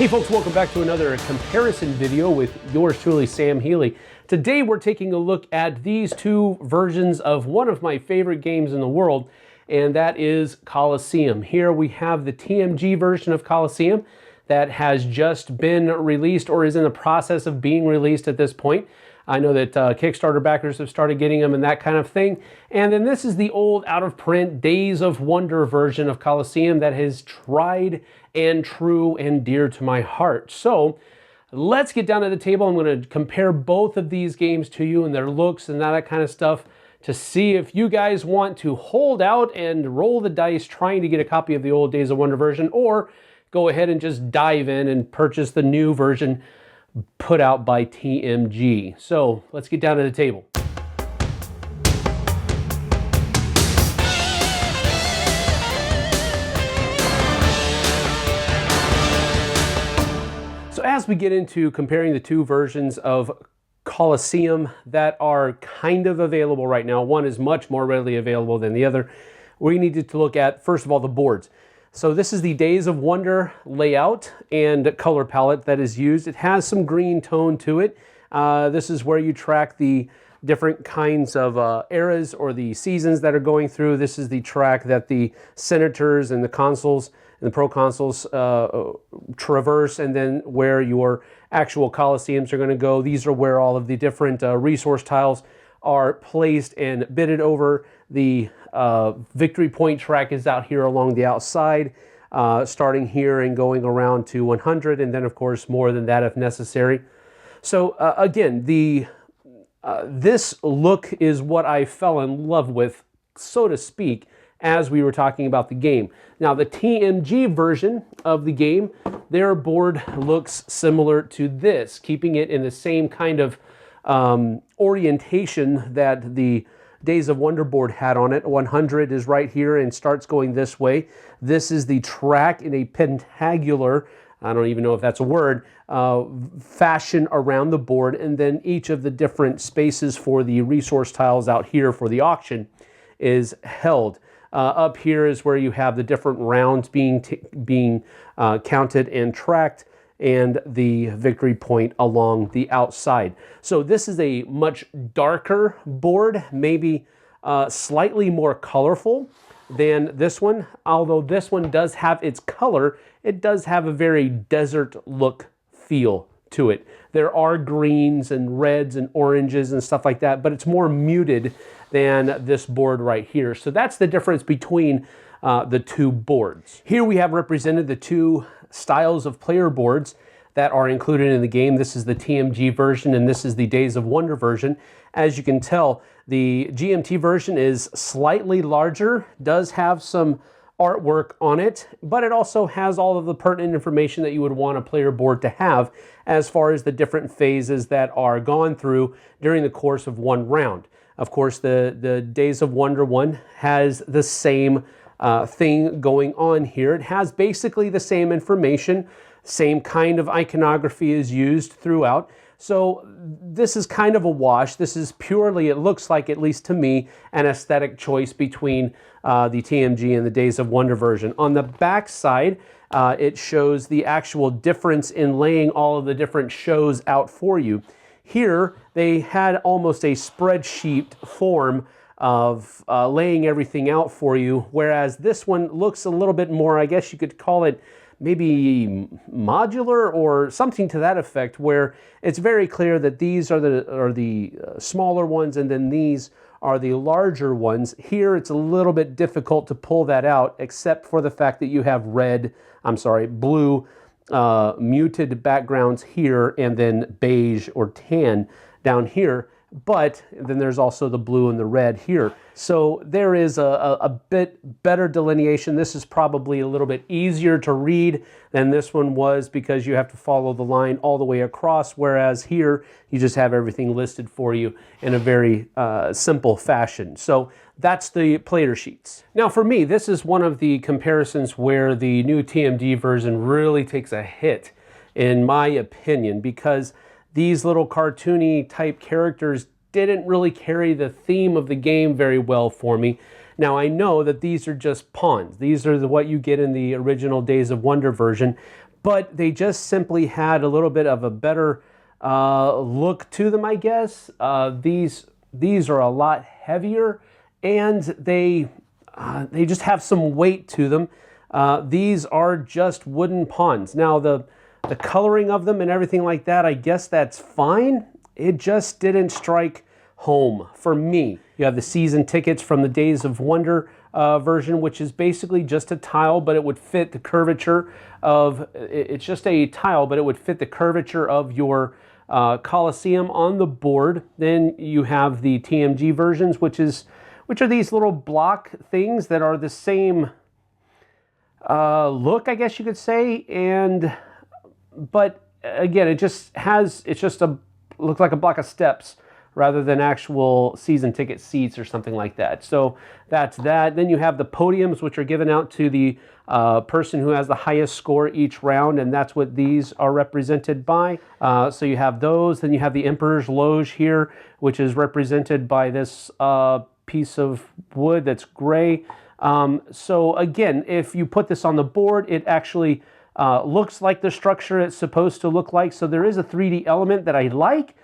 Hey folks, welcome back to another comparison video with yours truly, Sam Healey. Today we're taking a look at these two versions of one of my favorite games in the world, and that is Colosseum. Here we have the TMG version of Colosseum that has just been released or is in the process of being released at this point. I know that Kickstarter backers have started getting them and that kind of thing. And then this is the old out-of-print Days of Wonder version of Colosseum that is tried and true and dear to my heart. So let's get down to the table. I'm going to compare both of these games to you and their looks and that kind of stuff to see if you guys want to hold out and roll the dice trying to get a copy of the old Days of Wonder version, or go ahead and just dive in and purchase the new version put out by TMG. So let's get down to the table. So as we get into comparing the two versions of Colosseum that are kind of available right now, one is much more readily available than the other, we needed to look at, first of all, the boards. So this is the Days of Wonder layout and color palette that is used. It has some green tone to it. This is where you track the different kinds of eras or the seasons that are going through. This is the track that the senators and the consuls and the proconsuls traverse, and then where your actual Colosseums are going to go. These are where all of the different resource tiles are placed and bitted over. The victory point track is out here along the outside, starting here and going around to 100, and then of course more than that if necessary. So again, this look is what I fell in love with, so to speak, as we were talking about the game. Now the TMG version of the game, their board looks similar to this, keeping it in the same kind of orientation that the Days of Wonder board had on it. 100 is right here and starts going this way. This is the track in a pentagular, I don't even know if that's a word, fashion around the board, and then each of the different spaces for the resource tiles out here for the auction is held. Up here is where you have the different rounds being counted and tracked, and the victory point along the outside. So this is a much darker board, maybe slightly more colorful than this one. Although this one does have its color, it does have a very desert look feel to it. There are greens and reds and oranges and stuff like that, but it's more muted than this board right here. So that's the difference between the two boards. Here we have represented the two styles of player boards that are included in the game. This is the TMG version and this is the Days of Wonder version. As you can tell, the GMT version is slightly larger, does have some artwork on it, but it also has all of the pertinent information that you would want a player board to have as far as the different phases that are gone through during the course of one round. Of course, the Days of Wonder one has the same thing going on here. It has basically the same information, same kind of iconography is used throughout. So this is kind of a wash. This is purely, it looks like, at least to me, an aesthetic choice between the TMG and the Days of Wonder version. On the back side, it shows the actual difference in laying all of the different shows out for you. Here, they had almost a spreadsheet form of laying everything out for you, whereas this one looks a little bit more, I guess you could call it maybe modular or something to that effect, where it's very clear that these are the smaller ones and then these are the larger ones. Here it's a little bit difficult to pull that out, except for the fact that you have blue muted backgrounds here and then beige or tan down here. But then there's also the blue and the red here. So there is a bit better delineation. This is probably a little bit easier to read than this one was because you have to follow the line all the way across, whereas here you just have everything listed for you in a very simple fashion. So that's the player sheets. Now for me, this is one of the comparisons where the new TMD version really takes a hit, in my opinion, because these little cartoony type characters didn't really carry the theme of the game very well for me. Now I know that these are just pawns. These are what you get in the original Days of Wonder version, but they just simply had a little bit of a better look to them, I guess. These are a lot heavier, and they just have some weight to them. These are just wooden pawns. Now the coloring of them and everything like that, I guess that's fine. It just didn't strike home for me. You have the season tickets from the Days of Wonder version, which is basically just a tile, but it would fit the curvature of, it's just a tile, but it would fit the curvature of your Colosseum on the board. Then you have the TMG versions, which are these little block things that are the same look, I guess you could say, but again, it just looks like a block of steps rather than actual season ticket seats or something like that. So that's that. Then you have the podiums, which are given out to the person who has the highest score each round, and that's what these are represented by. So you have those. Then you have the Emperor's Loge here, which is represented by this piece of wood that's gray. So again, if you put this on the board, it actually looks like the structure it's supposed to look like. So there is a 3D element that I like,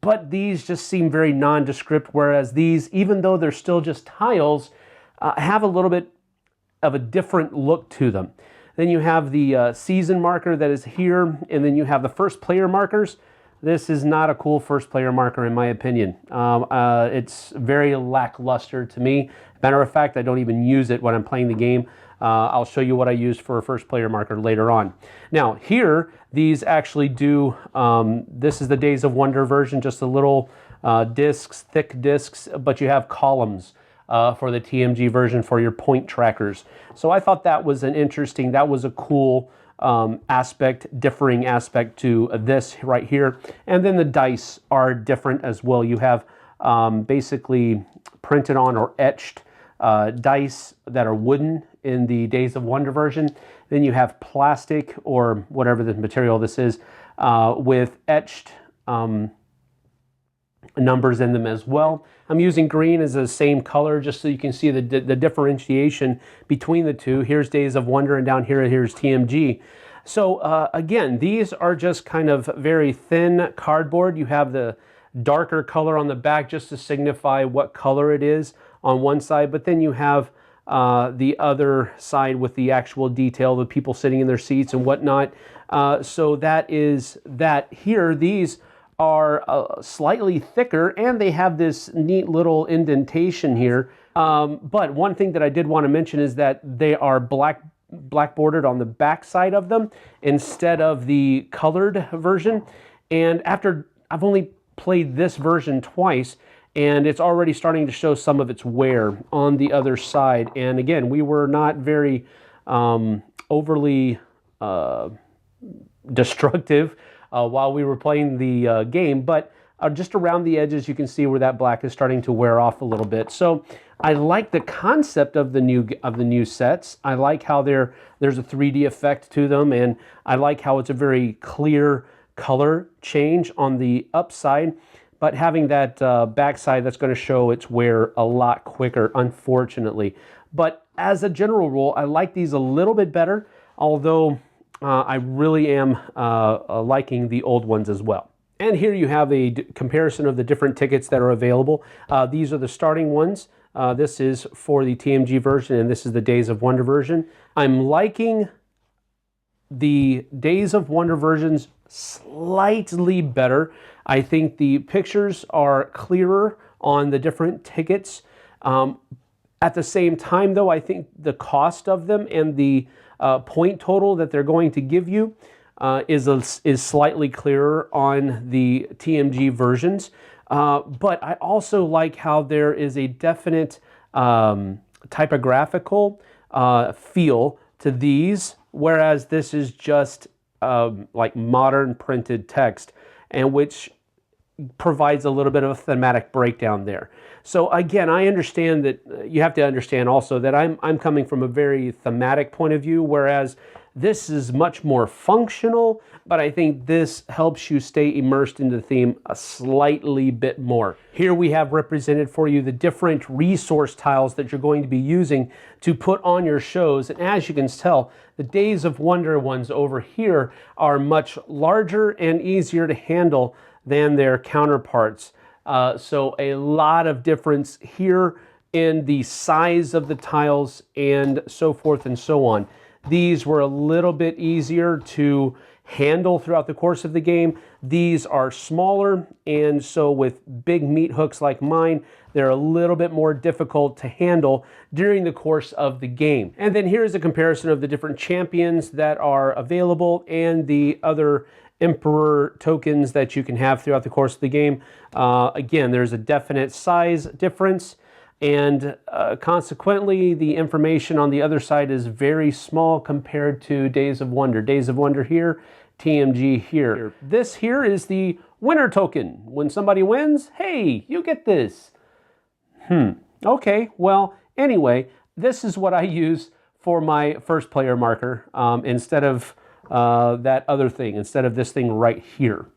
but these just seem very nondescript, whereas these, even though they're still just tiles, have a little bit of a different look to them. Then you have the season marker that is here, and then you have the first player markers. This is not a cool first player marker in my opinion. It's very lackluster to me. Matter of fact, I don't even use it when I'm playing the game. I'll show you what I use for a first player marker later on. Now here, these actually do, this is the Days of Wonder version, just a little discs, thick discs, but you have columns for the TMG version for your point trackers. So I thought that was that was a cool differing aspect to this right here. And then the dice are different as well. You have basically printed on or etched dice that are wooden in the Days of Wonder version. Then you have plastic or whatever the material this is with etched numbers in them as well. I'm using green as the same color just so you can see the differentiation between the two. Here's Days of Wonder, and down here's TMG. So again, these are just kind of very thin cardboard. You have the darker color on the back just to signify what color it is on one side, but then you have the other side with the actual detail, the people sitting in their seats and whatnot. So that is that. Here, these are slightly thicker, and they have this neat little indentation here. But one thing that I did want to mention is that they are black bordered on the back side of them instead of the colored version. And after I've only played this version twice, and it's already starting to show some of its wear on the other side. And again, we were not very overly destructive while we were playing the game, but just around the edges you can see where that black is starting to wear off a little bit. So I like the concept of the new sets. I like how there's a 3D effect to them, and I like how it's a very clear color change on the upside, but having that backside that's going to show its wear a lot quicker, unfortunately. But as a general rule, I like these a little bit better, although I really am liking the old ones as well. And here you have a comparison of the different tickets that are available. These are the starting ones. This is for the TMG version, and this is the Days of Wonder version. I'm liking the Days of Wonder versions slightly better. I think the pictures are clearer on the different tickets. At the same time, though, I think the cost of them and the point total that they're going to give you is slightly clearer on the TMG versions. But I also like how there is a definite typographical feel to these, whereas this is just like modern printed text, and which provides a little bit of a thematic breakdown there. So again, I understand that you have to understand also that I'm coming from a very thematic point of view, whereas This is much more functional, but I think this helps you stay immersed into the theme a slightly bit more. Here we have represented for you the different resource tiles that you're going to be using to put on your shows. And as you can tell, the Days of Wonder ones over here are much larger and easier to handle than their counterparts. So a lot of difference here in the size of the tiles and so forth and so on. These were a little bit easier to handle throughout the course of the game. These are smaller, and so with big meat hooks like mine, they're a little bit more difficult to handle during the course of the game. And then here's a comparison of the different champions that are available and the other Emperor tokens that you can have throughout the course of the game. Again, there's a definite size difference, and consequently, the information on the other side is very small compared to Days of Wonder. Days of Wonder here, TMG here. This here is the winner token. When somebody wins, hey, you get this. Okay, well, anyway, this is what I use for my first player marker instead of that other thing, instead of this thing right here.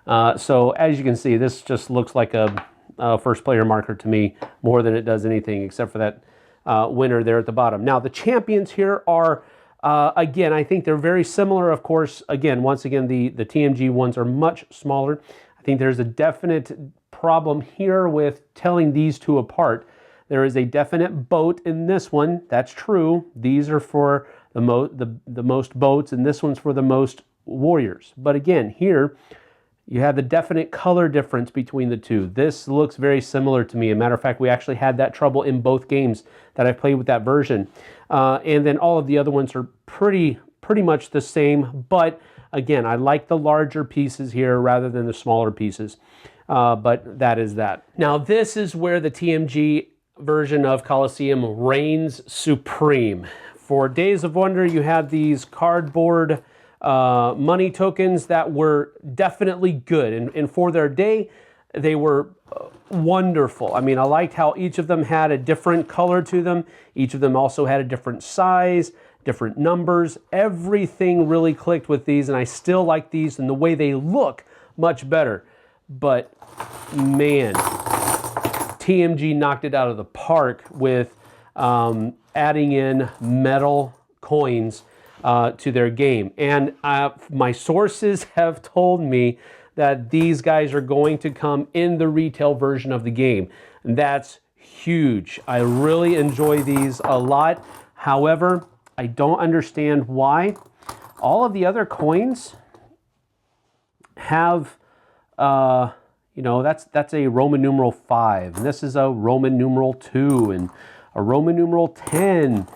So as you can see, this just looks like a first player marker to me more than it does anything except for that winner there at the bottom. Now the champions here are, again, I think they're very similar. Of course, again, once again, the TMG ones are much smaller. I think there's a definite problem here with telling these two apart. There is a definite boat in this one. That's true. These are for the most boats, and this one's for the most warriors. But again, here, you have the definite color difference between the two. This looks very similar to me. As a matter of fact, we actually had that trouble in both games that I played with that version. And then all of the other ones are pretty much the same. But again, I like the larger pieces here rather than the smaller pieces. But that is that. Now, this is where the TMG version of Colosseum reigns supreme. For Days of Wonder, you had these cardboard money tokens that were definitely good, and for their day they were wonderful. I mean, I liked how each of them had a different color to them. Each of them also had a different size, different numbers. Everything really clicked with these, and I still like these and the way they look much better. But man, TMG knocked it out of the park with adding in metal coins to their game. And my sources have told me that these guys are going to come in the retail version of the game. And that's huge. I really enjoy these a lot. However, I don't understand why. All of the other coins have, you know, that's a Roman numeral 5. And this is a Roman numeral 2 and a Roman numeral 10.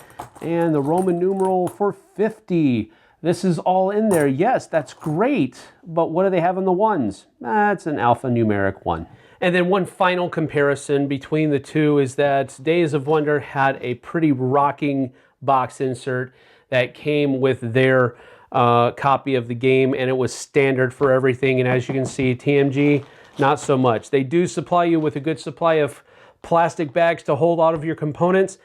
And the Roman numeral for 50. This is all in there. Yes, that's great. But what do they have in the ones? That's an alphanumeric 1. And then one final comparison between the two is that Days of Wonder had a pretty rocking box insert that came with their copy of the game, and it was standard for everything. And as you can see, TMG, not so much. They do supply you with a good supply of plastic bags to hold all of your components,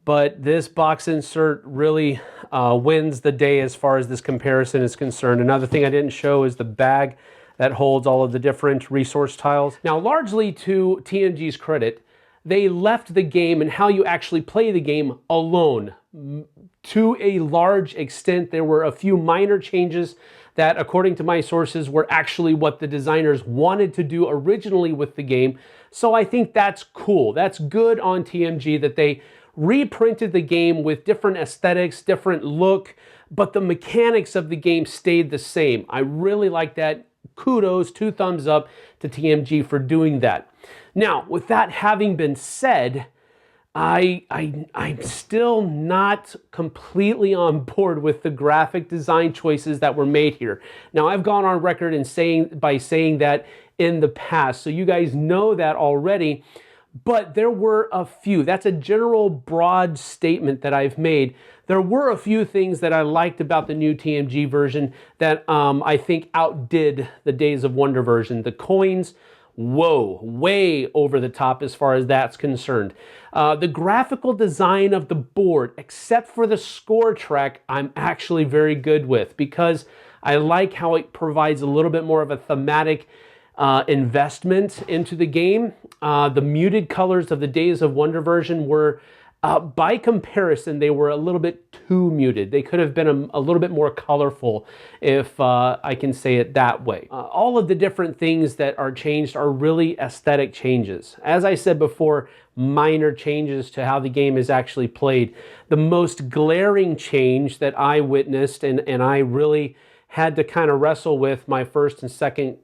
but this box insert really wins the day as far as this comparison is concerned. Another thing I didn't show is the bag that holds all of the different resource tiles. Now, largely to TMG's credit, they left the game and how you actually play the game alone. To a large extent, there were a few minor changes that, according to my sources, were actually what the designers wanted to do originally with the game. So I think that's cool. That's good on TMG that they reprinted the game with different aesthetics, different look, but the mechanics of the game stayed the same. I really like that. Kudos, 2 thumbs up to TMG for doing that. Now, with that having been said, I'm still not completely on board with the graphic design choices that were made here. Now, I've gone on record by saying that in the past, so you guys know that already, but there were a few. That's a general broad statement that I've made. There were a few things that I liked about the new TMG version that I think outdid the Days of Wonder version. The coins whoa, way over the top as far as that's concerned. The graphical design of the board, except for the score track, I'm actually very good with, because I like how it provides a little bit more of a thematic investment into the game. The muted colors of the Days of Wonder version were, by comparison, they were a little bit too muted. They could have been a little bit more colorful, if I can say it that way. All of the different things that are changed are really aesthetic changes. As I said before, minor changes to how the game is actually played. The most glaring change that I witnessed, and I really had to kind of wrestle with my first and second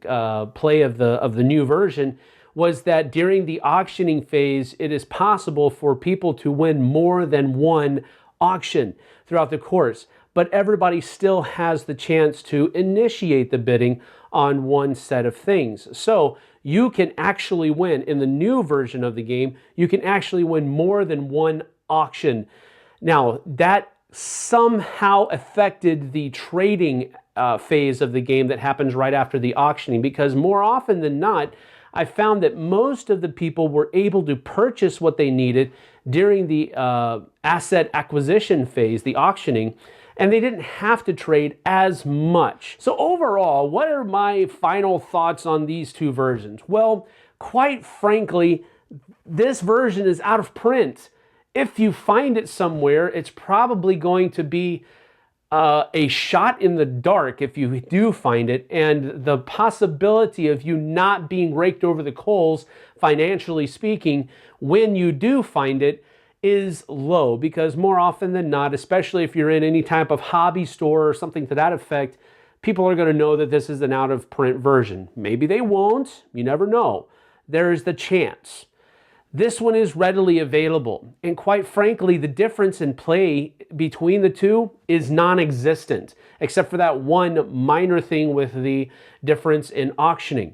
play of the new version, was that during the auctioning phase, it is possible for people to win more than one auction throughout the course, but everybody still has the chance to initiate the bidding on one set of things. So you can actually win, in the new version of the game, you can actually win more than one auction. Now, that somehow affected the trading phase of the game that happens right after the auctioning, because more often than not, I found that most of the people were able to purchase what they needed during the asset acquisition phase, the auctioning, and they didn't have to trade as much. So overall, what are my final thoughts on these two versions? Well, quite frankly, this version is out of print. If you find it somewhere, it's probably going to be a shot in the dark if you do find it, and the possibility of you not being raked over the coals, financially speaking, when you do find it is low, because more often than not, especially if you're in any type of hobby store or something to that effect, people are going to know that this is an out-of-print version. Maybe they won't. You never know. There's the chance. This one is readily available, and quite frankly, the difference in play between the two is non-existent, except for that one minor thing with the difference in auctioning.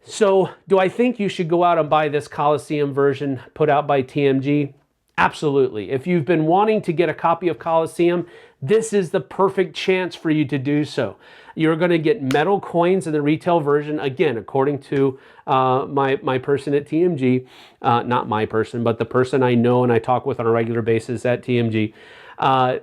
So, do I think you should go out and buy this Colosseum version put out by TMG? Absolutely. If you've been wanting to get a copy of Colosseum, this is the perfect chance for you to do so. You're going to get metal coins in the retail version, again, according to my person at TMG. Not my person, but the person I know and I talk with on a regular basis at TMG.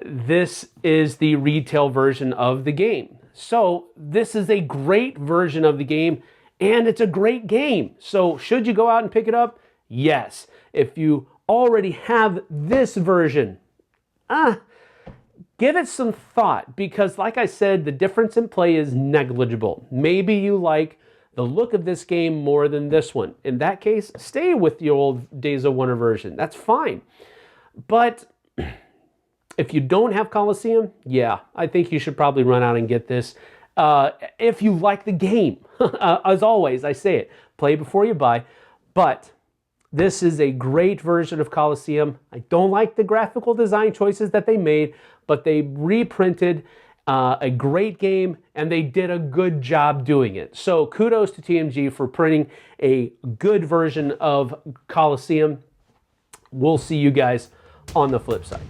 This is the retail version of the game. So this is a great version of the game, and it's a great game. So should you go out and pick it up? Yes. If you already have this version, give it some thought, because like I said, the difference in play is negligible. Maybe you like the look of this game more than this one. In that case, stay with the old Days of Wonder version. That's fine. But if you don't have Colosseum, yeah, I think you should probably run out and get this. If you like the game, as always, I say it, play before you buy. But this is a great version of Colosseum. I don't like the graphical design choices that they made, but they reprinted a great game, and they did a good job doing it. So kudos to TMG for printing a good version of Colosseum. We'll see you guys on the flip side.